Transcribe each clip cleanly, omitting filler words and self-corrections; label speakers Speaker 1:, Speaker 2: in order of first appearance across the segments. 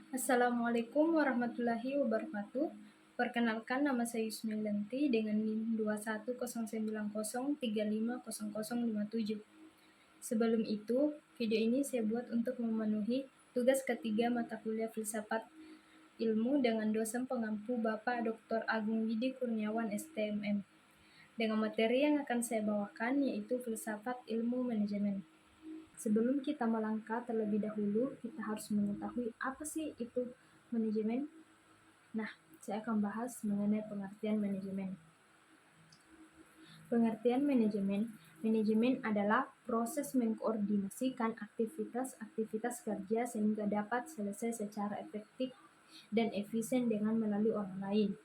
Speaker 1: Assalamualaikum warahmatullahi wabarakatuh. Perkenalkan, nama saya Yusmilanti dengan NIM 21090350057. Sebelum itu, video ini saya buat untuk memenuhi tugas ketiga mata kuliah Filsafat Ilmu dengan dosen pengampu Bapak Dr. Agung Widi Kurniawan STMM. Dengan materi yang akan saya bawakan yaitu Filsafat Ilmu Manajemen. Sebelum kita melangkah terlebih dahulu, kita harus mengetahui apa sih itu manajemen. Nah, saya akan bahas mengenai pengertian manajemen. Pengertian manajemen adalah proses mengkoordinasikan aktivitas-aktivitas kerja sehingga dapat selesai secara efektif dan efisien dengan melalui orang lain.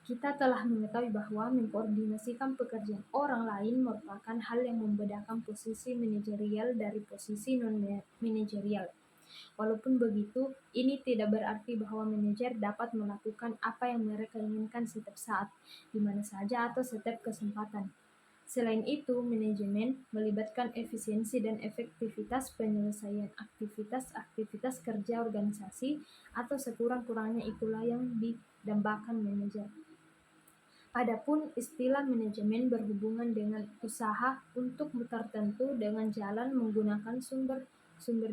Speaker 1: Kita telah mengetahui bahwa mengkoordinasikan pekerjaan orang lain merupakan hal yang membedakan posisi manajerial dari posisi non-manajerial. Walaupun begitu, ini tidak berarti bahwa manajer dapat melakukan apa yang mereka inginkan setiap saat, di mana saja atau setiap kesempatan. Selain itu, manajemen melibatkan efisiensi dan efektivitas penyelesaian aktivitas-aktivitas kerja organisasi, atau sekurang-kurangnya itulah yang didambakan manajer. Adapun istilah manajemen berhubungan dengan usaha untuk tertentu dengan jalan menggunakan sumber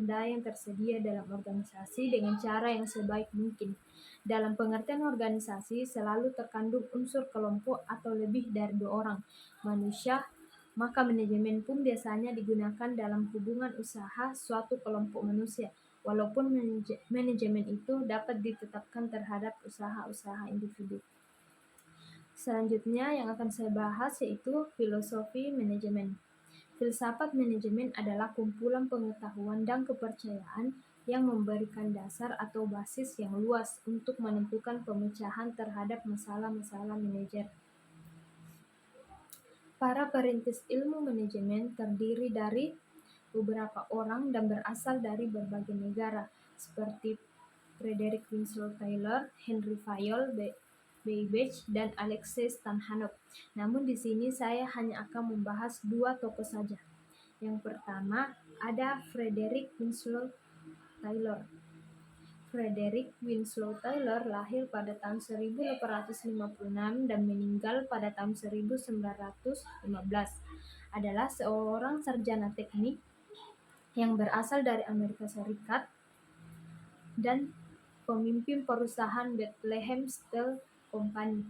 Speaker 1: daya yang tersedia dalam organisasi dengan cara yang sebaik mungkin. Dalam pengertian organisasi selalu terkandung unsur kelompok atau lebih dari 2 orang manusia, maka manajemen pun biasanya digunakan dalam hubungan usaha suatu kelompok manusia, walaupun manajemen itu dapat ditetapkan terhadap usaha-usaha individu. Selanjutnya yang akan saya bahas yaitu filosofi manajemen. Filsafat manajemen adalah kumpulan pengetahuan dan kepercayaan yang memberikan dasar atau basis yang luas untuk menentukan pemecahan terhadap masalah-masalah manajer. Para perintis ilmu manajemen terdiri dari beberapa orang dan berasal dari berbagai negara, seperti Frederick Winslow Taylor, Henry Fayol, Babbage, dan Alexei Stanhanov. Namun di sini saya hanya akan membahas 2 tokoh saja. Yang pertama ada Frederick Winslow Taylor. Frederick Winslow Taylor lahir pada tahun 1856 dan meninggal pada tahun 1915. Adalah seorang sarjana teknik yang berasal dari Amerika Serikat dan pemimpin perusahaan Bethlehem Steel Company.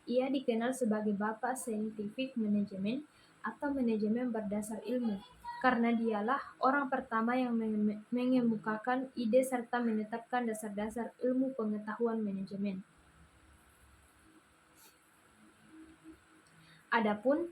Speaker 1: Ia dikenal sebagai Bapak Scientific Management atau manajemen berdasar ilmu, karena dialah orang pertama yang mengemukakan ide serta menetapkan dasar-dasar ilmu pengetahuan manajemen. Adapun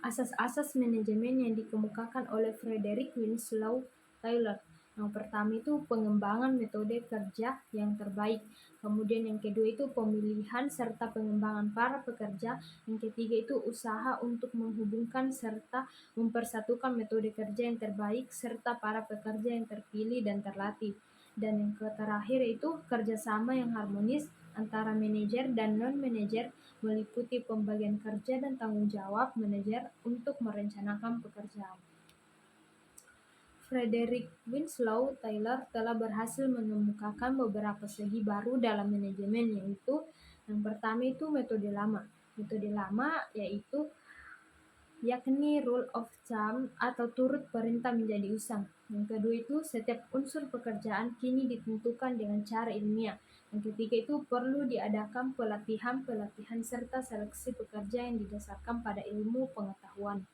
Speaker 1: asas-asas manajemen yang dikemukakan oleh Frederick Winslow Taylor. Yang pertama itu pengembangan metode kerja yang terbaik. Kemudian yang kedua itu pemilihan serta pengembangan para pekerja. Yang ketiga itu usaha untuk menghubungkan serta mempersatukan metode kerja yang terbaik serta para pekerja yang terpilih dan terlatih. Dan yang terakhir itu kerjasama yang harmonis antara manajer dan non-manajer, meliputi pembagian kerja dan tanggung jawab manajer untuk merencanakan pekerjaan. Frederick Winslow Taylor telah berhasil mengemukakan beberapa segi baru dalam manajemen, yaitu yang pertama itu metode lama. Metode lama yakni rule of thumb atau turut perintah menjadi usang. Yang kedua itu setiap unsur pekerjaan kini ditentukan dengan cara ilmiah. Yang ketiga itu perlu diadakan pelatihan serta seleksi pekerja yang didasarkan pada ilmu pengetahuan.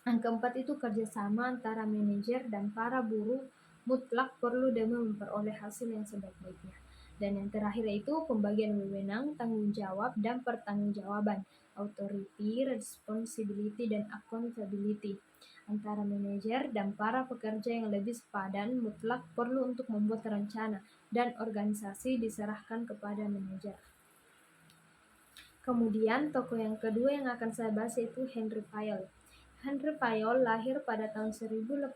Speaker 1: Yang keempat itu kerjasama antara manajer dan para buruh mutlak perlu demi memperoleh hasil yang sebaik-baiknya. Dan yang terakhir itu pembagian wewenang, tanggung jawab, dan pertanggungjawaban, authority, responsibility, dan accountability antara manajer dan para pekerja yang lebih sepadan mutlak perlu untuk membuat rencana dan organisasi diserahkan kepada manajer. Kemudian tokoh yang kedua yang akan saya bahas yaitu Henry Fayol. Henry Fayol lahir pada tahun 1841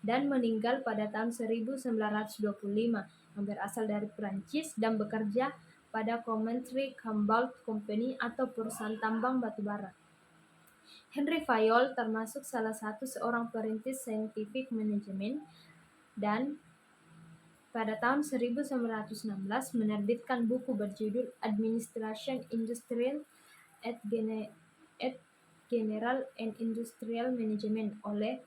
Speaker 1: dan meninggal pada tahun 1925, yang berasal dari Prancis dan bekerja pada Coventry Cobalt Company atau perusahaan tambang batubara. Henry Fayol termasuk salah satu seorang perintis scientific management dan pada tahun 1916 menerbitkan buku berjudul Administration Industrial et General and Industrial Management oleh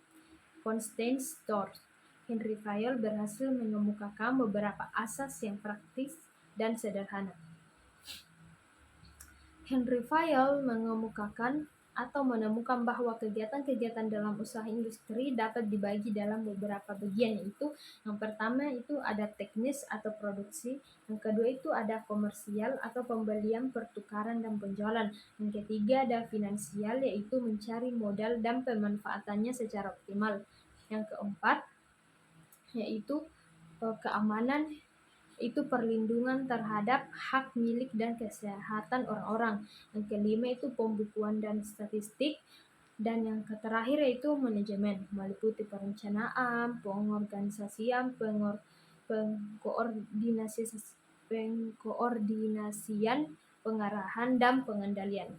Speaker 1: Constance Stores. Henry Fayol berhasil mengemukakan beberapa asas yang praktis dan sederhana. Henry Fayol mengemukakan atau menemukan bahwa kegiatan-kegiatan dalam usaha industri dapat dibagi dalam beberapa bagian, yaitu yang pertama itu ada teknis atau produksi, yang kedua itu ada komersial atau pembelian, pertukaran, dan penjualan, yang ketiga ada finansial yaitu mencari modal dan pemanfaatannya secara optimal, yang keempat yaitu keamanan, itu perlindungan terhadap hak milik dan kesehatan orang-orang. Yang kelima itu pembukuan dan statistik, dan yang terakhir yaitu manajemen, meliputi perencanaan, pengorganisasian, pengkoordinasian, pengarahan, dan pengendalian.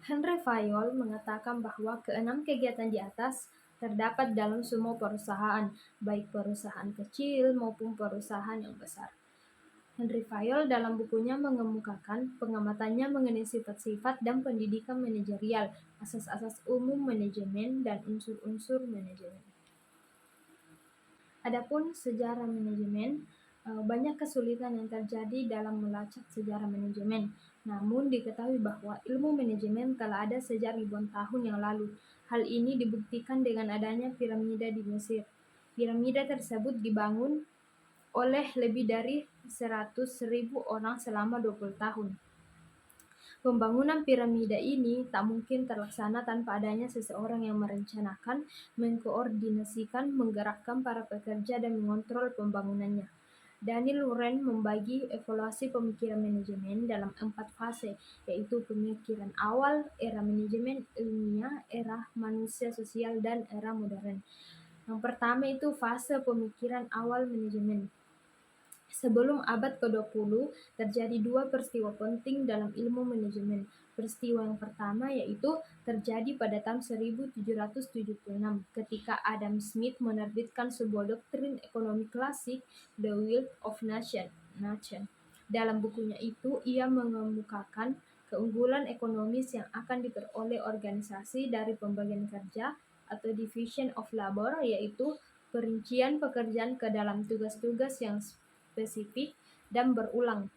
Speaker 1: Henry Fayol mengatakan bahwa keenam kegiatan di atas terdapat dalam semua perusahaan, baik perusahaan kecil maupun perusahaan yang besar. Henry Fayol dalam bukunya mengemukakan pengamatannya mengenai sifat-sifat dan pendidikan manajerial, asas-asas umum manajemen, dan unsur-unsur manajemen. Adapun sejarah manajemen, banyak kesulitan yang terjadi dalam melacak sejarah manajemen. Namun diketahui bahwa ilmu manajemen telah ada sejak ribuan tahun yang lalu. Hal ini dibuktikan dengan adanya piramida di Mesir. Piramida tersebut dibangun oleh lebih dari 100.000 orang selama 20 tahun. Pembangunan piramida ini tak mungkin terlaksana tanpa adanya seseorang yang merencanakan, mengkoordinasikan, menggerakkan para pekerja dan mengontrol pembangunannya. Daniel Loren membagi evaluasi pemikiran manajemen dalam 4 fase, yaitu pemikiran awal, era manajemen ilmiah, era manusia sosial, dan era modern. Yang pertama itu fase pemikiran awal manajemen. Sebelum abad ke-20, terjadi dua peristiwa penting dalam ilmu manajemen. Peristiwa yang pertama yaitu terjadi pada tahun 1776 ketika Adam Smith menerbitkan sebuah doktrin ekonomi klasik, The Wealth of Nation. Dalam bukunya itu, ia mengemukakan keunggulan ekonomis yang akan diperoleh organisasi dari pembagian kerja atau division of labor, yaitu perincian pekerjaan ke dalam tugas-tugas yang spesifik dan berulang.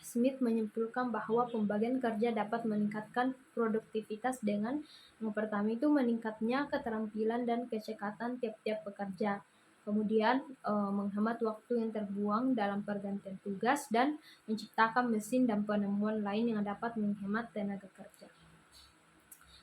Speaker 1: Smith menyimpulkan bahwa pembagian kerja dapat meningkatkan produktivitas dengan yang pertama itu meningkatnya keterampilan dan kecekatan tiap-tiap pekerja. Kemudian menghemat waktu yang terbuang dalam pergantian tugas dan menciptakan mesin dan penemuan lain yang dapat menghemat tenaga kerja.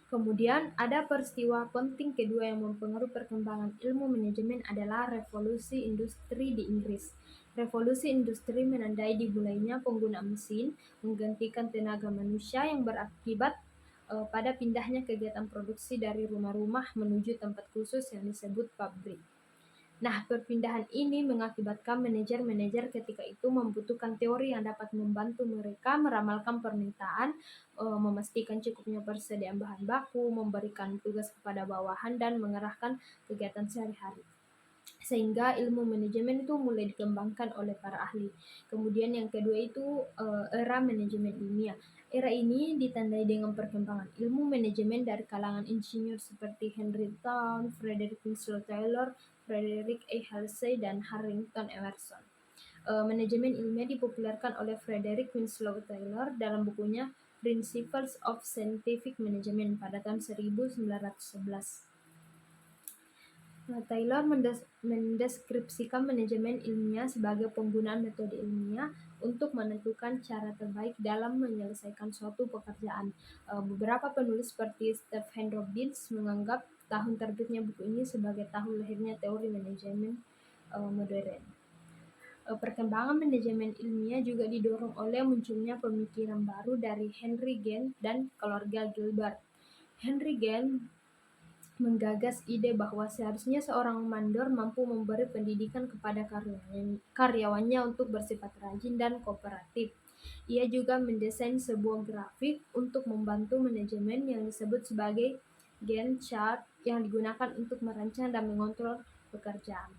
Speaker 1: Kemudian ada peristiwa penting kedua yang mempengaruhi perkembangan ilmu manajemen adalah revolusi industri di Inggris. Revolusi industri menandai dimulainya penggunaan mesin menggantikan tenaga manusia yang berakibat pada pindahnya kegiatan produksi dari rumah-rumah menuju tempat khusus yang disebut pabrik. Nah, perpindahan ini mengakibatkan manajer-manajer ketika itu membutuhkan teori yang dapat membantu mereka meramalkan permintaan, memastikan cukupnya persediaan bahan baku, memberikan tugas kepada bawahan, dan mengerahkan kegiatan sehari-hari. Sehingga ilmu manajemen itu mulai dikembangkan oleh para ahli. Kemudian yang kedua itu era manajemen ilmiah. Era ini ditandai dengan perkembangan ilmu manajemen dari kalangan insinyur seperti Henry Town, Frederick Winslow Taylor, Frederick A. Halsey, dan Harrington Emerson. Manajemen ilmiah dipopulerkan oleh Frederick Winslow Taylor dalam bukunya Principles of Scientific Management pada tahun 1911. Taylor mendeskripsikan manajemen ilmiah sebagai penggunaan metode ilmiah untuk menentukan cara terbaik dalam menyelesaikan suatu pekerjaan. Beberapa penulis seperti Stephen Robbins menganggap tahun terbitnya buku ini sebagai tahun lahirnya teori manajemen modern. Perkembangan manajemen ilmiah juga didorong oleh munculnya pemikiran baru dari Henry Gantt dan keluarga Gilbert. Henry Gantt menggagas ide bahwa seharusnya seorang mandor mampu memberi pendidikan kepada karyawannya untuk bersifat rajin dan kooperatif. Ia juga mendesain sebuah grafik untuk membantu manajemen yang disebut sebagai Gantt chart yang digunakan untuk merancang dan mengontrol pekerjaan.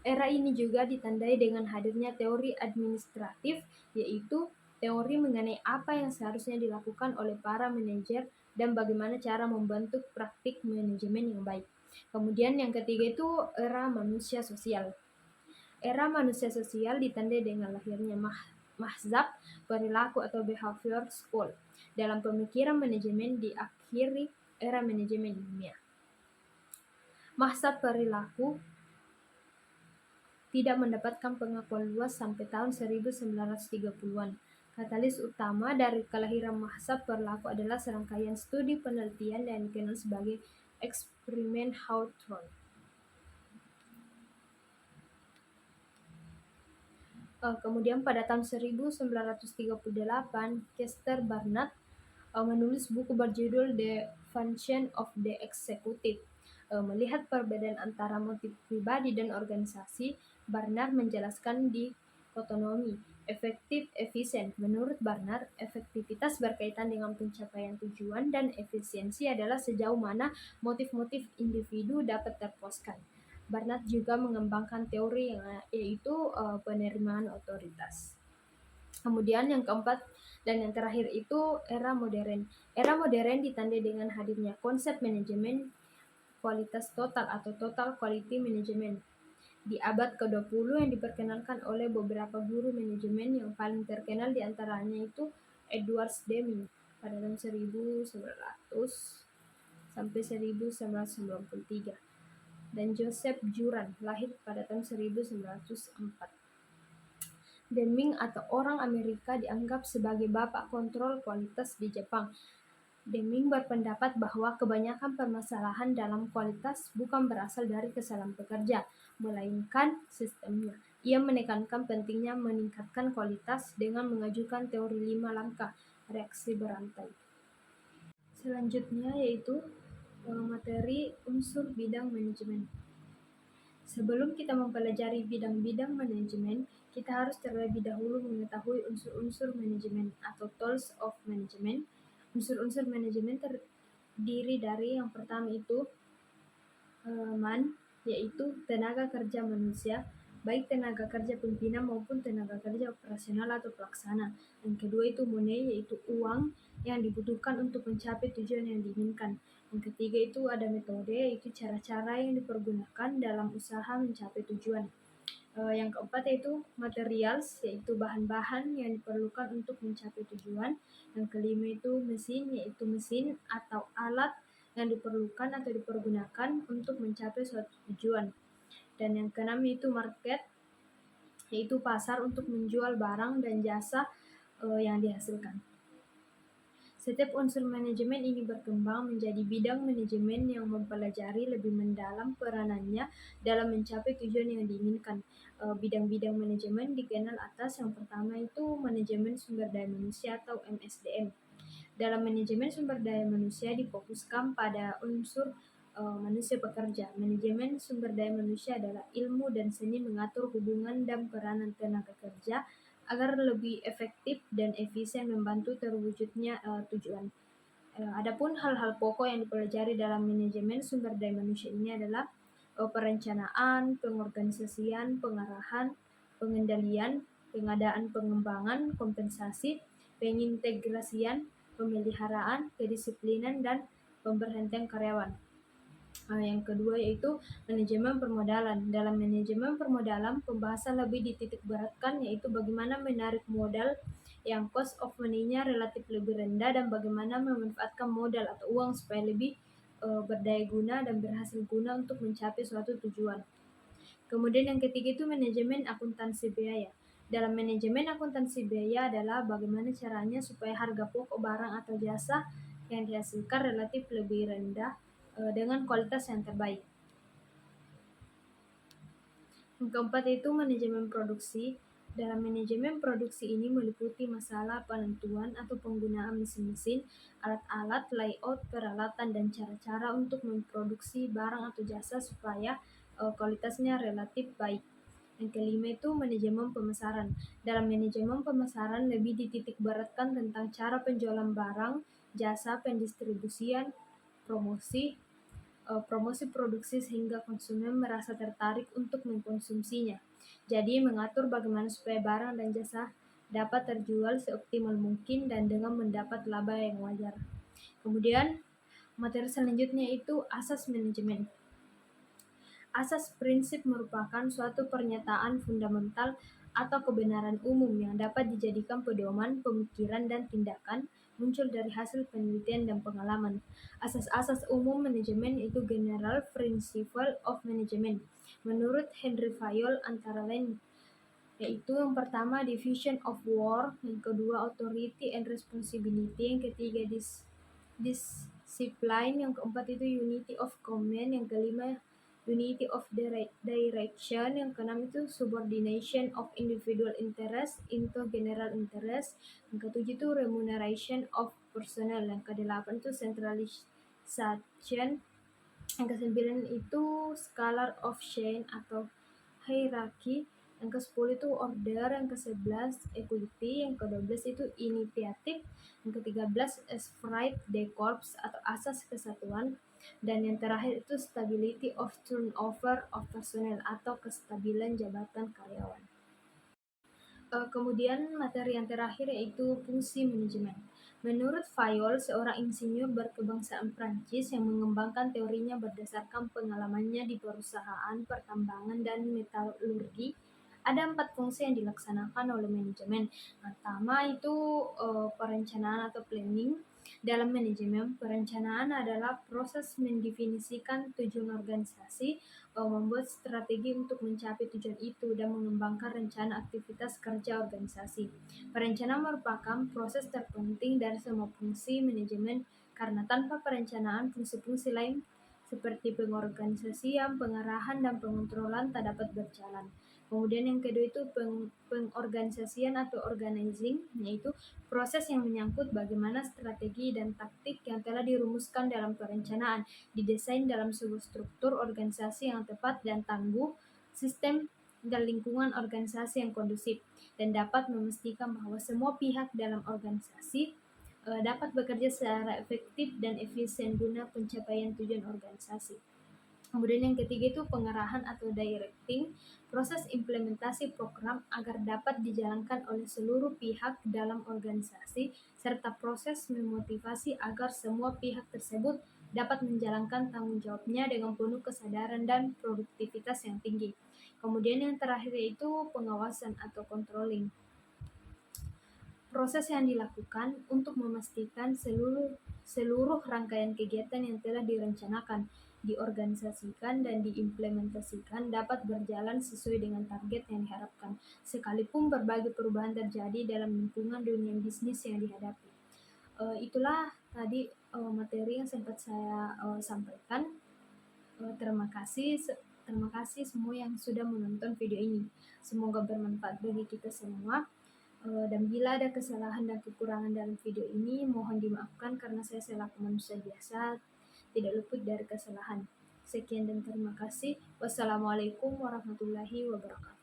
Speaker 1: Era ini juga ditandai dengan hadirnya teori administratif, yaitu teori mengenai apa yang seharusnya dilakukan oleh para manajer dan bagaimana cara membentuk praktik manajemen yang baik. Kemudian yang ketiga itu era manusia sosial. Era manusia sosial ditandai dengan lahirnya mahzab perilaku atau behavior school dalam pemikiran manajemen di akhir era manajemen dunia. Mahzab perilaku tidak mendapatkan pengakuan luas sampai tahun 1930-an. Katalis utama dari kelahiran mahzab perilaku adalah serangkaian studi penelitian yang dikenal sebagai eksperimen Hawthorne. Kemudian pada tahun 1938, Chester Barnard menulis buku berjudul The Function of the Executive. Melihat perbedaan antara motif pribadi dan organisasi, Barnard menjelaskan dikotomi efektif efisien. Menurut Barnard, efektivitas berkaitan dengan pencapaian tujuan dan efisiensi adalah sejauh mana motif-motif individu dapat terpuaskan. Barnard juga mengembangkan teori yaitu penerimaan otoritas. Kemudian yang keempat dan yang terakhir itu era modern. Era modern ditandai dengan hadirnya konsep manajemen kualitas total atau total quality management di abad ke-20 yang diperkenalkan oleh beberapa guru manajemen yang paling terkenal diantaranya itu Edward Deming pada tahun 1900 sampai 1993 dan Joseph Juran lahir pada tahun 1904. Deming atau orang Amerika dianggap sebagai bapak kontrol kualitas di Jepang. Deming berpendapat bahwa kebanyakan permasalahan dalam kualitas bukan berasal dari kesalahan pekerja, melainkan sistemnya. Ia menekankan pentingnya meningkatkan kualitas dengan mengajukan teori 5 langkah reaksi berantai. Selanjutnya yaitu materi unsur bidang manajemen. Sebelum kita mempelajari bidang-bidang manajemen, kita harus terlebih dahulu mengetahui unsur-unsur manajemen atau tools of management. Unsur-unsur manajemen terdiri dari yang pertama itu yaitu tenaga kerja manusia, baik tenaga kerja pimpinan maupun tenaga kerja operasional atau pelaksana. Yang kedua itu money, yaitu uang yang dibutuhkan untuk mencapai tujuan yang diinginkan. Yang ketiga itu ada metode, yaitu cara-cara yang dipergunakan dalam usaha mencapai tujuan. Yang keempat yaitu materials, yaitu bahan-bahan yang diperlukan untuk mencapai tujuan. Yang kelima itu mesin, yaitu mesin atau alat yang diperlukan atau dipergunakan untuk mencapai suatu tujuan. Dan yang keenam itu market, yaitu pasar untuk menjual barang dan jasa yang dihasilkan. Setiap unsur manajemen ini berkembang menjadi bidang manajemen yang mempelajari lebih mendalam peranannya dalam mencapai tujuan yang diinginkan. Bidang-bidang manajemen dikenal atas yang pertama itu manajemen sumber daya manusia atau MSDM. Dalam manajemen sumber daya manusia difokuskan pada unsur manusia pekerja. Manajemen sumber daya manusia adalah ilmu dan seni mengatur hubungan dan peranan tenaga kerja agar lebih efektif dan efisien membantu terwujudnya tujuan. Adapun hal-hal pokok yang dipelajari dalam manajemen sumber daya manusia ini adalah perencanaan, pengorganisasian, pengarahan, pengendalian, pengadaan, pengembangan, kompensasi, pengintegrasian, pemeliharaan, kedisiplinan, dan pemberhentian karyawan. Yang kedua yaitu manajemen permodalan. Dalam manajemen permodalan, pembahasan lebih dititik beratkan yaitu bagaimana menarik modal yang cost of money-nya relatif lebih rendah dan bagaimana memanfaatkan modal atau uang supaya lebih berdaya guna dan berhasil guna untuk mencapai suatu tujuan. Kemudian yang ketiga itu manajemen akuntansi biaya. Dalam manajemen akuntansi biaya adalah bagaimana caranya supaya harga pokok barang atau jasa yang dihasilkan relatif lebih rendah dengan kualitas yang terbaik. Yang keempat itu manajemen produksi. Dalam manajemen produksi ini meliputi masalah penentuan atau penggunaan mesin-mesin, alat-alat, layout, peralatan, dan cara-cara untuk memproduksi barang atau jasa supaya kualitasnya relatif baik. Yang kelima itu manajemen pemasaran. Dalam manajemen pemasaran lebih dititik beratkan tentang cara penjualan barang, jasa, pendistribusian, promosi produksi sehingga konsumen merasa tertarik untuk mengkonsumsinya. Jadi mengatur bagaimana supaya barang dan jasa dapat terjual seoptimal mungkin dan dengan mendapat laba yang wajar. Kemudian materi selanjutnya itu asas manajemen. Asas prinsip merupakan suatu pernyataan fundamental atau kebenaran umum yang dapat dijadikan pedoman pemikiran dan tindakan muncul dari hasil penelitian dan pengalaman. Asas-asas umum manajemen itu General Principle of Management. Menurut Henry Fayol antara lain yaitu yang pertama division of work, yang kedua authority and responsibility, yang ketiga discipline, yang keempat itu unity of command, yang kelima unity of direction, yang keenam itu subordination of individual interest into general interest, yang ketujuh itu remuneration of personnel, yang kedelapan itu centralization, yang kesembilan itu scalar of chain atau hierarchy, yang ke-10 itu order, yang ke-11 equity, yang ke-12 itu initiative, yang ke-13 esprit de corps atau asas kesatuan, dan yang terakhir itu stability of turnover of personnel atau kestabilan jabatan karyawan. Kemudian materi yang terakhir yaitu fungsi manajemen. Menurut Fayol, seorang insinyur berkebangsaan Prancis yang mengembangkan teorinya berdasarkan pengalamannya di perusahaan pertambangan dan metalurgi, ada 4 fungsi yang dilaksanakan oleh manajemen. Pertama itu perencanaan atau planning. Dalam manajemen, perencanaan adalah proses mendefinisikan tujuan organisasi, membuat strategi untuk mencapai tujuan itu, dan mengembangkan rencana aktivitas kerja organisasi. Perencanaan merupakan proses terpenting dari semua fungsi manajemen karena tanpa perencanaan fungsi-fungsi lain seperti pengorganisasian, pengarahan, dan pengontrolan tak dapat berjalan. Kemudian yang kedua itu pengorganisasian atau organizing, yaitu proses yang menyangkut bagaimana strategi dan taktik yang telah dirumuskan dalam perencanaan didesain dalam sebuah struktur organisasi yang tepat dan tangguh, sistem dan lingkungan organisasi yang kondusif, dan dapat memastikan bahwa semua pihak dalam organisasi dapat bekerja secara efektif dan efisien guna pencapaian tujuan organisasi. Kemudian yang ketiga itu pengarahan atau directing, proses implementasi program agar dapat dijalankan oleh seluruh pihak dalam organisasi, serta proses memotivasi agar semua pihak tersebut dapat menjalankan tanggung jawabnya dengan penuh kesadaran dan produktivitas yang tinggi. Kemudian yang terakhir yaitu pengawasan atau controlling. Proses yang dilakukan untuk memastikan seluruh rangkaian kegiatan yang telah direncanakan, diorganisasikan, dan diimplementasikan dapat berjalan sesuai dengan target yang diharapkan, sekalipun berbagai perubahan terjadi dalam lingkungan dunia bisnis yang dihadapi. Itulah tadi materi yang sempat saya sampaikan. Terima kasih semua yang sudah menonton video ini. Semoga bermanfaat bagi kita semua. Dan bila ada kesalahan dan kekurangan dalam video ini, mohon dimaafkan karena saya selaku manusia biasa tidak luput dari kesalahan. Sekian dan terima kasih. Wassalamualaikum warahmatullahi wabarakatuh.